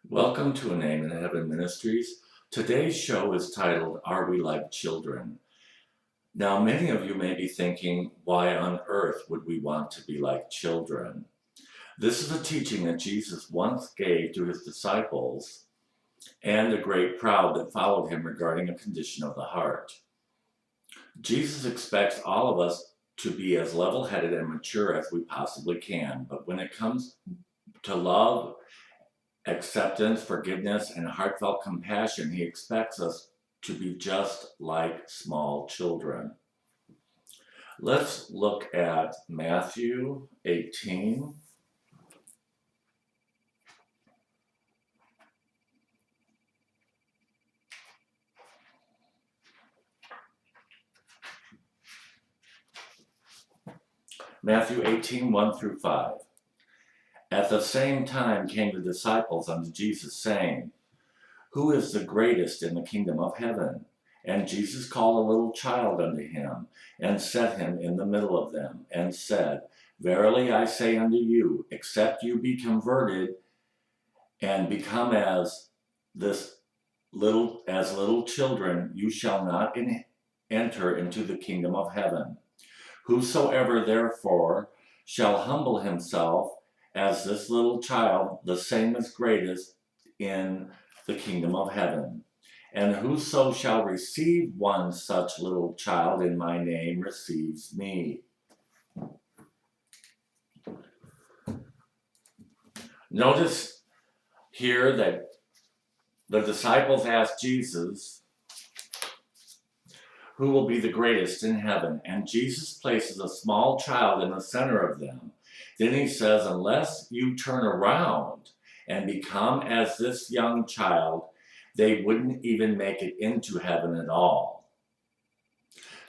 Welcome to A Name in Heaven Ministries. Today's show is titled, Are We Like Children? Now, many of you may be thinking, why on earth would we want to be like children? This is a teaching that Jesus once gave to his disciples and a great crowd that followed him regarding a condition of the heart. Jesus expects all of us to be as level-headed and mature as we possibly can, but when it comes to love, acceptance, forgiveness, and heartfelt compassion, he expects us to be just like small children. Let's look at Matthew 18. Matthew 18, 1 through 5. At the same time came the disciples unto Jesus, saying, Who is the greatest in the kingdom of heaven? And Jesus called a little child unto him, and set him in the middle of them, and said, Verily I say unto you, except you be converted and become as little children, you shall not enter into the kingdom of heaven. Whosoever therefore shall humble himself as this little child, the same is greatest in the kingdom of heaven. And whoso shall receive one such little child in my name receives me. Notice here that the disciples asked Jesus, who will be the greatest in heaven? And Jesus places a small child in the center of them. Then he says, unless you turn around and become as this young child, they wouldn't even make it into heaven at all.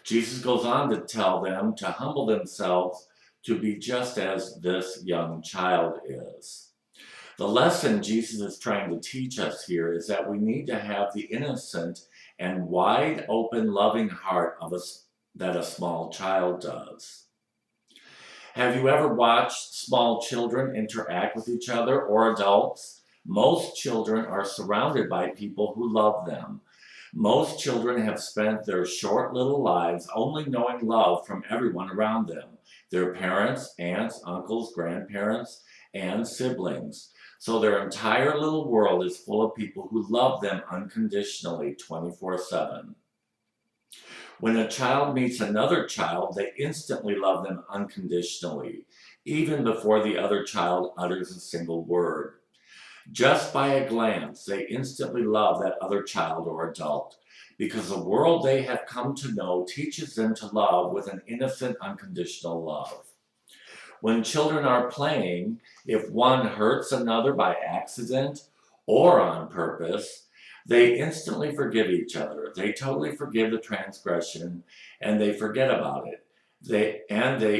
Jesus goes on to tell them to humble themselves to be just as this young child is. The lesson Jesus is trying to teach us here is that we need to have the innocent and wide open loving heart that a small child does. Have you ever watched small children interact with each other or adults? Most children are surrounded by people who love them. Most children have spent their short little lives only knowing love from everyone around them, their parents, aunts, uncles, grandparents, and siblings. So their entire little world is full of people who love them unconditionally 24/7. When a child meets another child, they instantly love them unconditionally, even before the other child utters a single word. Just by a glance, they instantly love that other child or adult, because the world they have come to know teaches them to love with an innocent, unconditional love. When children are playing, if one hurts another by accident or on purpose, they instantly forgive each other. They totally forgive the transgression and they forget about it. They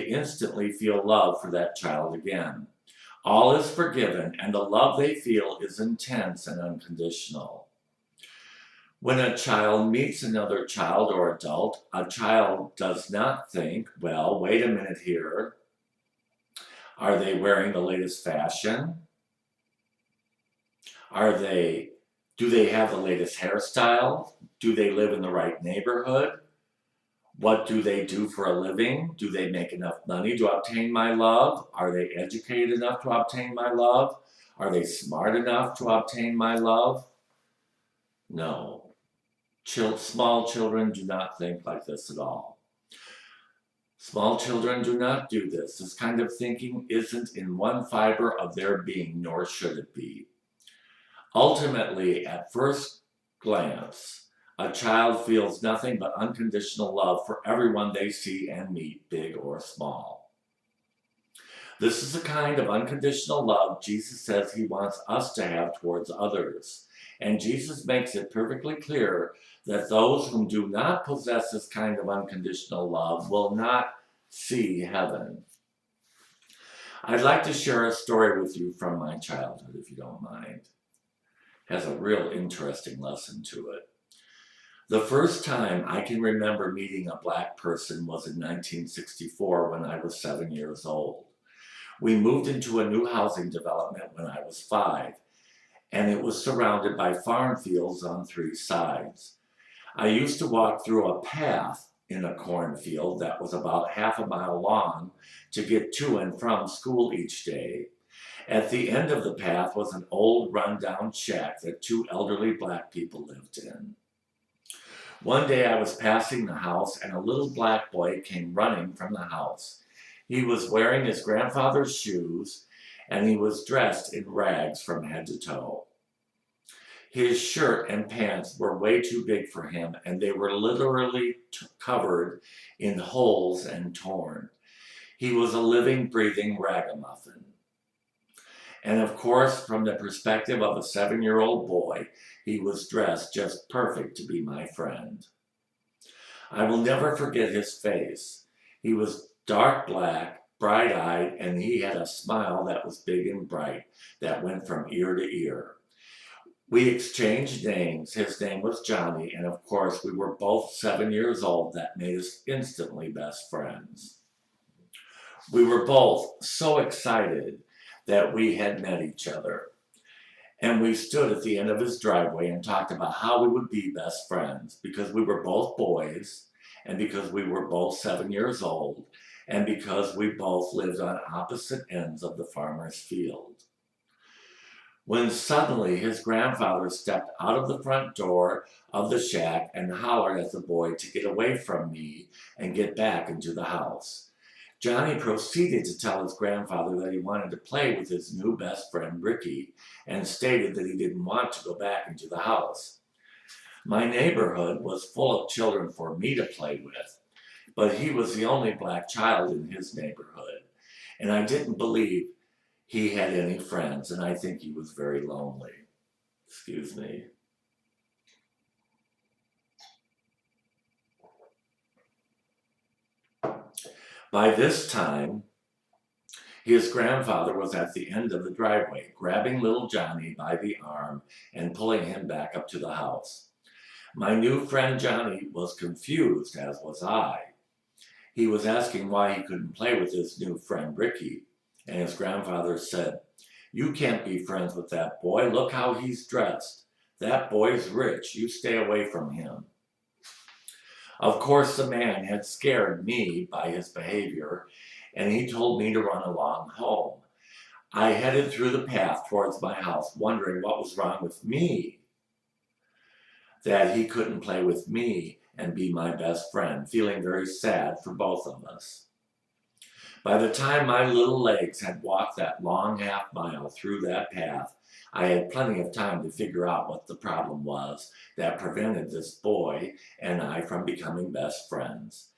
instantly feel love for that child again. All is forgiven and the love they feel is intense and unconditional. When a child meets another child or adult, a child does not think, well, wait a minute here. Are they wearing the latest fashion? Do they have the latest hairstyle? Do they live in the right neighborhood? What do they do for a living? Do they make enough money to obtain my love? Are they educated enough to obtain my love? Are they smart enough to obtain my love? No. Small children do not think like this at all. Small children do not do this. This kind of thinking isn't in one fiber of their being, nor should it be. Ultimately, at first glance, a child feels nothing but unconditional love for everyone they see and meet, big or small. This is the kind of unconditional love Jesus says he wants us to have towards others. And Jesus makes it perfectly clear that those who do not possess this kind of unconditional love will not see heaven. I'd like to share a story with you from my childhood, if you don't mind. It has a real interesting lesson to it. The first time I can remember meeting a black person was in 1964 when I was 7 years old. We moved into a new housing development when I was 5. and it was surrounded by farm fields on 3 sides. I used to walk through a path in a cornfield that was about half a mile long to get to and from school each day. At the end of the path was an old rundown shack that 2 elderly black people lived in. One day I was passing the house and a little black boy came running from the house. He was wearing his grandfather's shoes and he was dressed in rags from head to toe. His shirt and pants were way too big for him and they were literally covered in holes and torn. He was a living, breathing ragamuffin. And of course, from the perspective of a 7-year-old boy, he was dressed just perfect to be my friend. I will never forget his face. He was dark black, bright-eyed, and he had a smile that was big and bright that went from ear to ear. We exchanged names. His name was Johnny, and of course, we were both 7 years old. That made us instantly best friends. We were both so excited that we had met each other. And we stood at the end of his driveway and talked about how we would be best friends because we were both boys and because we were both 7 years old and because we both lived on opposite ends of the farmer's field. When suddenly his grandfather stepped out of the front door of the shack and hollered at the boy to get away from me and get back into the house. Johnny proceeded to tell his grandfather that he wanted to play with his new best friend Rickie and stated that he didn't want to go back into the house. My neighborhood was full of children for me to play with, but he was the only black child in his neighborhood, and I didn't believe he had any friends, and I think he was very lonely. Excuse me. By this time, his grandfather was at the end of the driveway, grabbing little Johnny by the arm and pulling him back up to the house. My new friend Johnny was confused, as was I. He was asking why he couldn't play with his new friend Rickie, and his grandfather said, "You can't be friends with that boy. Look how he's dressed. That boy's rich. You stay away from him." Of course, the man had scared me by his behavior, and he told me to run along home. I headed through the path towards my house, wondering what was wrong with me, that he couldn't play with me and be my best friend, feeling very sad for both of us. By the time my little legs had walked that long half mile through that path, I had plenty of time to figure out what the problem was that prevented this boy and I from becoming best friends.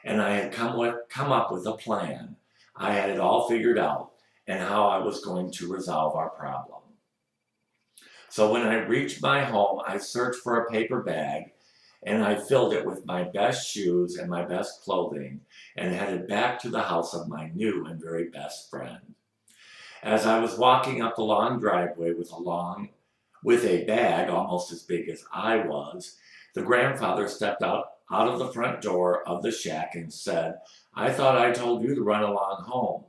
And I had come up with a plan. I had it all figured out and how I was going to resolve our problem. So when I reached my home, I searched for a paper bag and I filled it with my best shoes and my best clothing and headed back to the house of my new and very best friend. As I was walking up the long driveway with a bag almost as big as I was, the grandfather stepped out of the front door of the shack and said, "I thought I told you to run along home."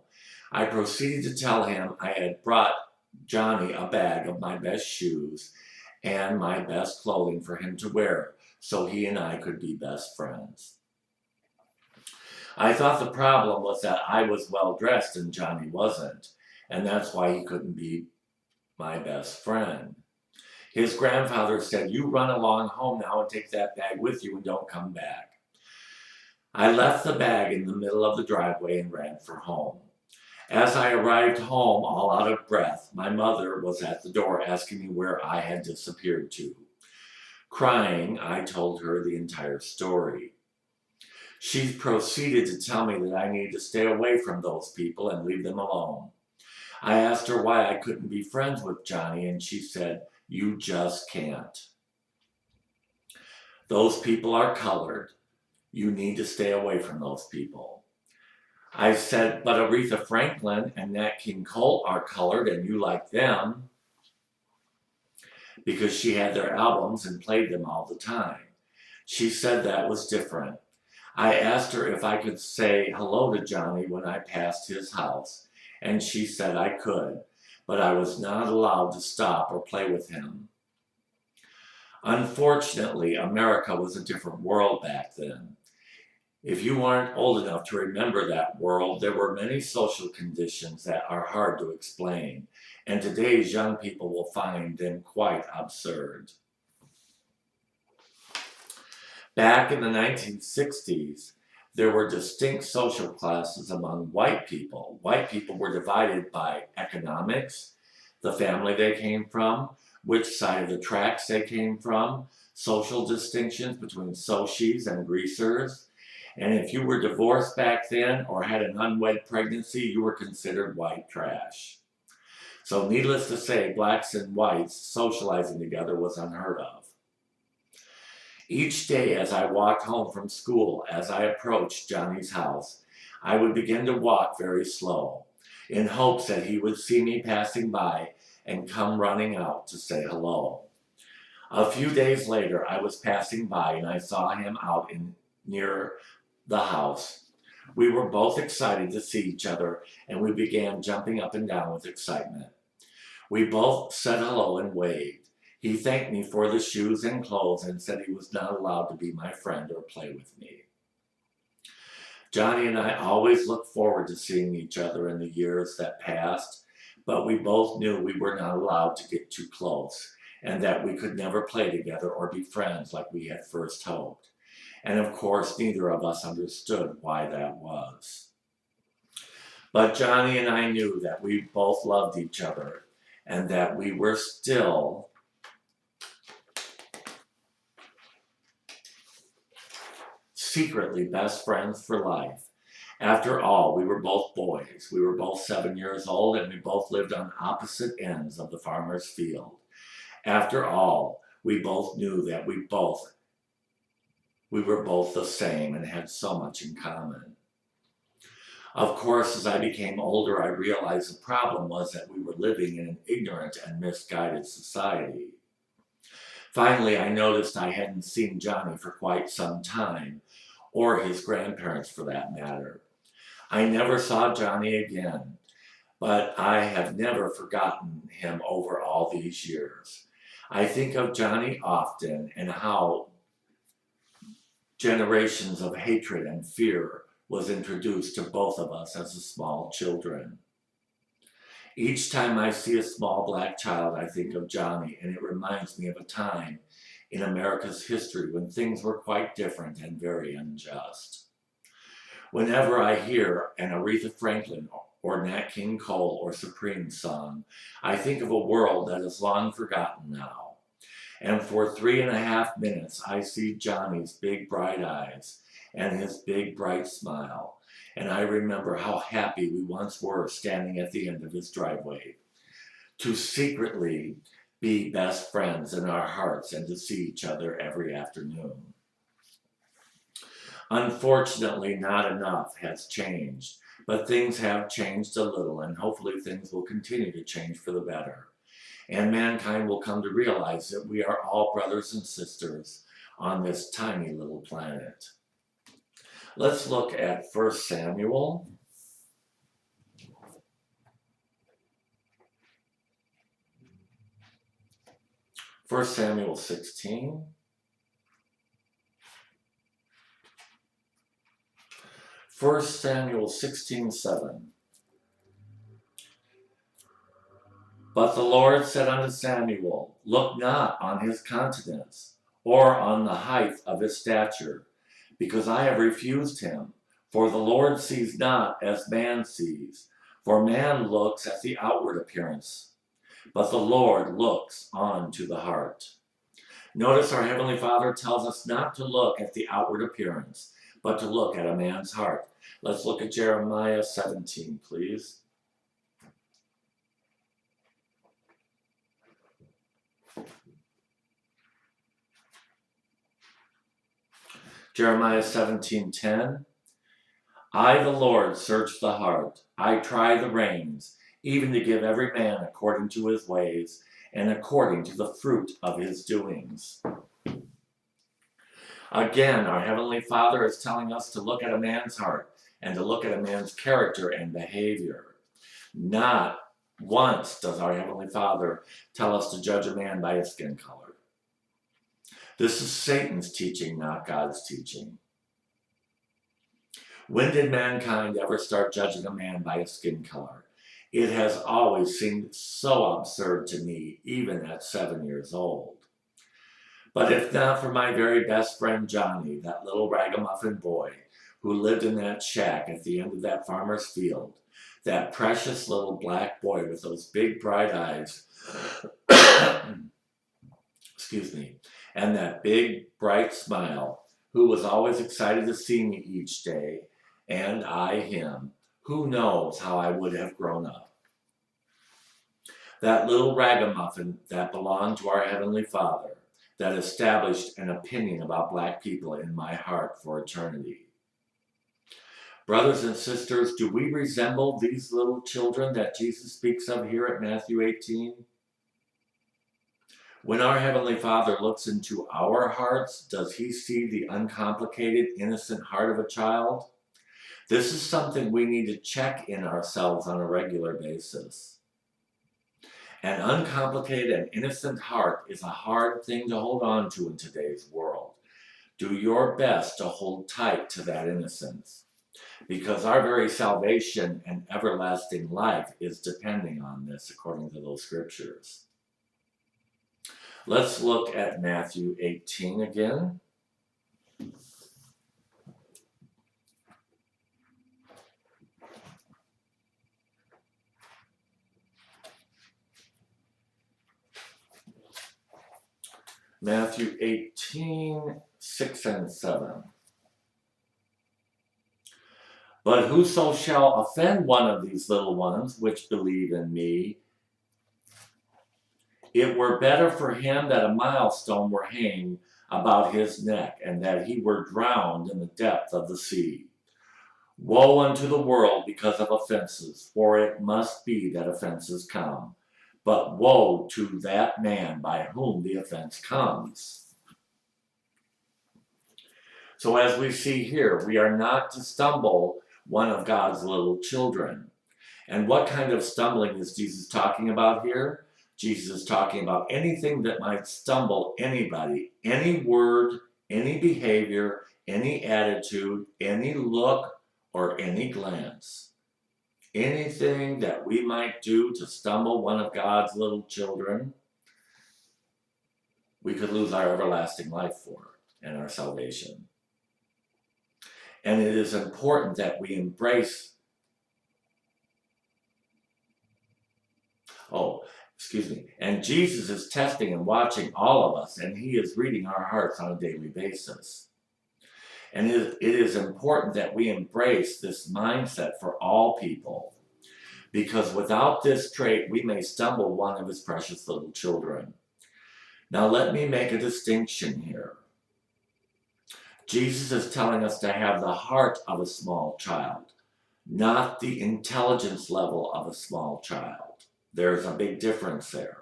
I proceeded to tell him I had brought Johnny a bag of my best shoes and my best clothing for him to wear, so he and I could be best friends. I thought the problem was that I was well dressed and Johnny wasn't, and that's why he couldn't be my best friend. His grandfather said, "You run along home now and take that bag with you and don't come back." I left the bag in the middle of the driveway and ran for home. As I arrived home, all out of breath, my mother was at the door asking me where I had disappeared to. Crying, I told her the entire story. She proceeded to tell me that I needed to stay away from those people and leave them alone. I asked her why I couldn't be friends with Johnny, and she said, "You just can't. Those people are colored. You need to stay away from those people." I said, "But Aretha Franklin and Nat King Cole are colored and you like them," because she had their albums and played them all the time. She said that was different. I asked her if I could say hello to Johnny when I passed his house, and she said I could, but I was not allowed to stop or play with him. Unfortunately, America was a different world back then. If you aren't old enough to remember that world, there were many social conditions that are hard to explain, and today's young people will find them quite absurd. Back in the 1960s, there were distinct social classes among white people. White people were divided by economics, the family they came from, which side of the tracks they came from, social distinctions between socios and greasers, and if you were divorced back then or had an unwed pregnancy, you were considered white trash. So needless to say, blacks and whites socializing together was unheard of. Each day as I walked home from school, as I approached Johnny's house, I would begin to walk very slow, in hopes that he would see me passing by and come running out to say hello. A few days later, I was passing by and I saw him out near the house. We were both excited to see each other and we began jumping up and down with excitement. We both said hello and waved. He thanked me for the shoes and clothes and said he was not allowed to be my friend or play with me. Johnny and I always looked forward to seeing each other in the years that passed, but we both knew we were not allowed to get too close and that we could never play together or be friends like we had first hoped. And of course, neither of us understood why that was. But Johnny and I knew that we both loved each other and that we were still secretly best friends for life. After all, we were both boys. We were both 7 years old and we both lived on opposite ends of the farmer's field. After all, we both knew that we were both the same and had so much in common. Of course, as I became older, I realized the problem was that we were living in an ignorant and misguided society. Finally, I noticed I hadn't seen Johnny for quite some time, or his grandparents for that matter. I never saw Johnny again, but I have never forgotten him over all these years. I think of Johnny often and how generations of hatred and fear was introduced to both of us as small children. Each time I see a small black child, I think of Johnny, and it reminds me of a time in America's history when things were quite different and very unjust. Whenever I hear an Aretha Franklin or Nat King Cole or Supreme song, I think of a world that is long forgotten now. And for 3.5 minutes, I see Johnny's big bright eyes and his big bright smile. And I remember how happy we once were standing at the end of his driveway, to secretly be best friends in our hearts and to see each other every afternoon. Unfortunately, not enough has changed, but things have changed a little, and hopefully things will continue to change for the better. And mankind will come to realize that we are all brothers and sisters on this tiny little planet. Let's look at 1 Samuel. 1 Samuel 16. 1 Samuel 16:7. But the Lord said unto Samuel, Look not on his countenance, or on the height of his stature, because I have refused him. For the Lord sees not as man sees, for man looks at the outward appearance, but the Lord looks on to the heart. Notice our Heavenly Father tells us not to look at the outward appearance, but to look at a man's heart. Let's look at Jeremiah 17, please. Jeremiah 17:10. I, the Lord, search the heart. I try the reins, even to give every man according to his ways and according to the fruit of his doings. Again, our Heavenly Father is telling us to look at a man's heart and to look at a man's character and behavior, not once does our Heavenly Father tell us to judge a man by his skin color. This is Satan's teaching, not God's teaching. When did mankind ever start judging a man by his skin color? It has always seemed so absurd to me, even at 7 years old. But if not for my very best friend Johnny, that little ragamuffin boy who lived in that shack at the end of that farmer's field, that precious little black boy with those big bright eyes, excuse me, and that big bright smile, who was always excited to see me each day, and I him, who knows how I would have grown up. That little ragamuffin that belonged to our Heavenly Father, that established an opinion about black people in my heart for eternity. Brothers and sisters, do we resemble these little children that Jesus speaks of here at Matthew 18? When our Heavenly Father looks into our hearts, does he see the uncomplicated, innocent heart of a child? This is something we need to check in ourselves on a regular basis. An uncomplicated and innocent heart is a hard thing to hold on to in today's world. Do your best to hold tight to that innocence, because our very salvation and everlasting life is depending on this, according to those scriptures. Let's look at Matthew 18 again. Matthew 18, 6 and 7. But whoso shall offend one of these little ones which believe in me, it were better for him that a millstone were hanged about his neck, and that he were drowned in the depth of the sea. Woe unto the world because of offenses, for it must be that offenses come. But woe to that man by whom the offense comes. So as we see here, we are not to stumble one of God's little children. And what kind of stumbling is Jesus talking about here? Jesus is talking about anything that might stumble anybody, any word, any behavior, any attitude, any look, or any glance. Anything that we might do to stumble one of God's little children, we could lose our everlasting life for and our salvation. And it is important that we embrace, and Jesus is testing and watching all of us, and he is reading our hearts on a daily basis. And it is important that we embrace this mindset for all people, because without this trait, we may stumble one of his precious little children. Now let me make a distinction here. Jesus is telling us to have the heart of a small child, not the intelligence level of a small child. There's a big difference there.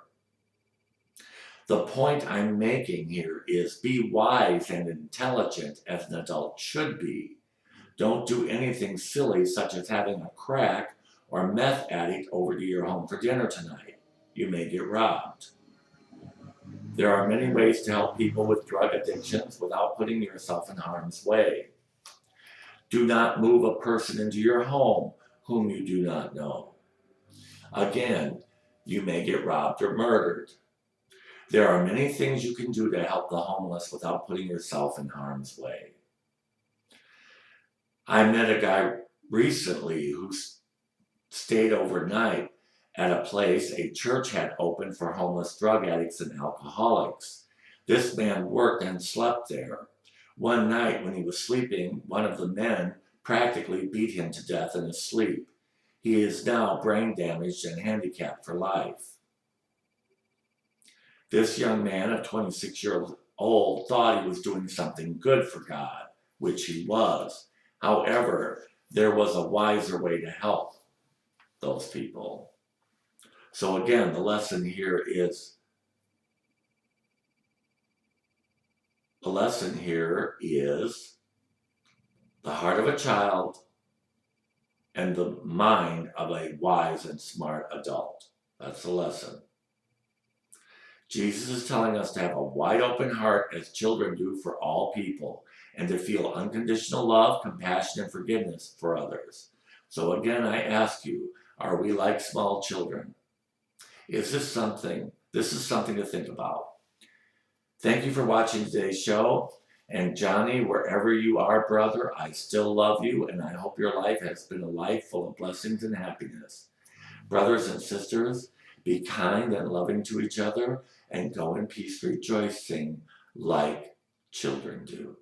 The point I'm making here is be wise and intelligent as an adult should be. Don't do anything silly such as having a crack or meth addict over to your home for dinner tonight. You may get robbed. There are many ways to help people with drug addictions without putting yourself in harm's way. Do not move a person into your home whom you do not know. Again, you may get robbed or murdered. There are many things you can do to help the homeless without putting yourself in harm's way. I met a guy recently who stayed overnight at a place a church had opened for homeless drug addicts and alcoholics. This man worked and slept there. One night when he was sleeping, one of the men practically beat him to death in his sleep. He is now brain damaged and handicapped for life. This young man of 26 years old thought he was doing something good for God, which he was. However, there was a wiser way to help those people. So again, the lesson here is the heart of a child and the mind of a wise and smart adult. That's the lesson. Jesus is telling us to have a wide open heart as children do for all people, and to feel unconditional love, compassion, and forgiveness for others. So again, I ask you, are we like small children? This is something to think about. Thank you for watching today's show. And Johnny, wherever you are, brother, I still love you, and I hope your life has been a life full of blessings and happiness. Brothers and sisters, be kind and loving to each other, and go in peace rejoicing like children do.